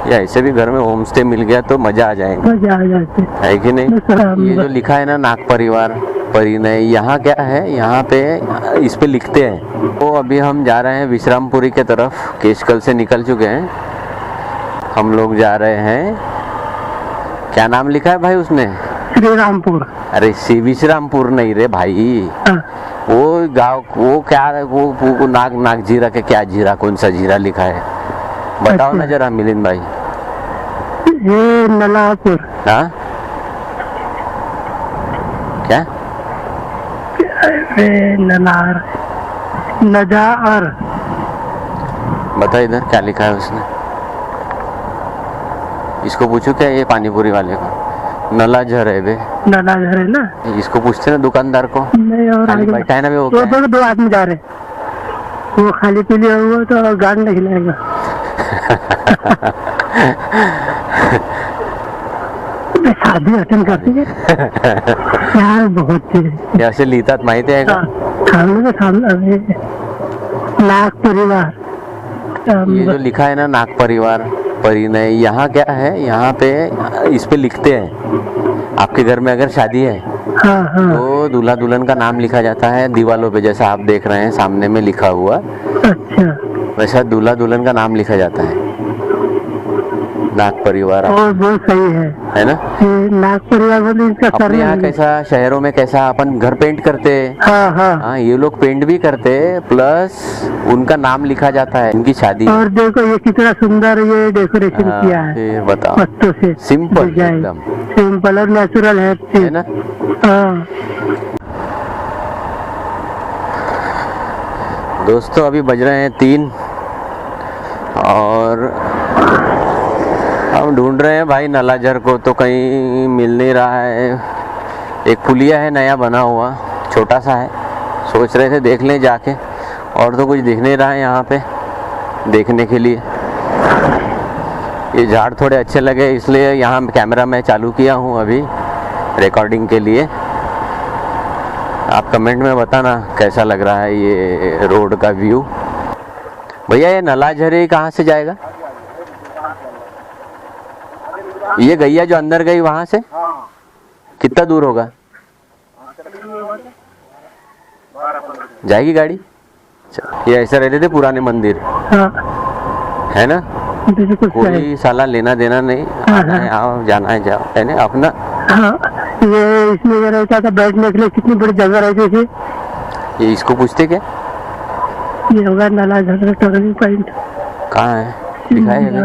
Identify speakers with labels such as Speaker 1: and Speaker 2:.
Speaker 1: या ऐसे भी घर में होम स्टे मिल गया तो मजा आ जाएगा,
Speaker 2: मजा आ जाते
Speaker 1: है कि नहीं। ये जो लिखा है ना नाग परिवार परिणय, यहाँ क्या है, यहाँ पे इस पे लिखते हैं। तो अभी हम जा रहे हैं विश्रामपुरी के तरफ, केशकल से निकल चुके हैं हम लोग, जा रहे हैं। क्या नाम लिखा है भाई उसने?
Speaker 2: श्री रामपुर।
Speaker 1: अरे विश्रामपुर नहीं रे भाई, वो गाँव, वो क्या, वो नाग जीरा के क्या जीरा, कौन सा जीरा लिखा है बताओ ना जरा मिलिंद भाई।
Speaker 2: ये नलापुर।
Speaker 1: हाँ क्या?
Speaker 2: नलार नजार।
Speaker 1: बता इधर क्या लिखा है उसने, इसको पूछो क्या ये पानीपुरी वाले को। नलाझर है बे,
Speaker 2: नलाझर है ना,
Speaker 1: इसको पूछते ना दुकानदार को।
Speaker 2: नहीं और
Speaker 1: खाली बैठा है ना वो
Speaker 2: दो आदमी जा रहे, वो खाली पीली हुआ तो गाड़ी नहीं खिलाएगा। शादी अटेंड करते यार, बहुत
Speaker 1: असे लिहितात माहिती आहे का?
Speaker 2: नाग परिवार,
Speaker 1: ये जो लिखा है ना नाग परिवार परिणय, यहाँ क्या है, यहाँ पे इस पे लिखते हैं। आपके घर में अगर शादी है तो दूल्हा दुल्हन का नाम लिखा जाता है दीवालों पे, जैसा आप देख रहे हैं सामने में लिखा हुआ।
Speaker 2: अच्छा,
Speaker 1: वैसा दूल्हा दुल्हन का नाम लिखा जाता है नाग परिवार।
Speaker 2: और बहुत सही है
Speaker 1: ना?
Speaker 2: नाग परिवार बोले इसका
Speaker 1: अपने यहाँ कैसा शहरों में कैसा अपन घर पेंट करते हैं, हाँ ये लोग पेंट भी करते हैं, प्लस उनका नाम लिखा जाता है उनकी शादी।
Speaker 2: और देखो ये कितना सुंदर ये डेकोरेशन किया है,
Speaker 1: फिर बताओ,
Speaker 2: पत्तों से
Speaker 1: सिंपल एकदम,
Speaker 2: सिंपल और नेचुरल है
Speaker 1: ना। दोस्तों अभी बज रहे हैं 3 और हम ढूंढ रहे हैं भाई नलाझर को, तो कहीं मिल नहीं रहा है। एक पुलिया है नया बना हुआ, छोटा सा है, सोच रहे थे देख लें जाके, और तो कुछ दिख नहीं रहा है यहाँ पे देखने के लिए। ये झाड़ थोड़े अच्छे लगे इसलिए यहाँ कैमरा मैं चालू किया हूँ अभी रिकॉर्डिंग के लिए। आप कमेंट में बताना कैसा लग रहा है ये रोड का व्यू। भैया ये नलाझर कहाँ से जाएगा? ये गैया जो अंदर गई वहां से कितना दूर होगा? जाएगी गाड़ी? ये ऐसा रहते थे पुराने मंदिर, है ना, कोई साला लेना देना नहीं, आना है आओ, जाना है जाओ, है ना अपना।
Speaker 2: ये इसमें ये रहता था बैठने के लिए, कितनी बड़ी जगह रहती थी।
Speaker 1: ये इसको पूछते क्या?
Speaker 2: ये होगा नलाझर टर्निंग पॉइंट।
Speaker 1: कहाँ है, दिखाएगा?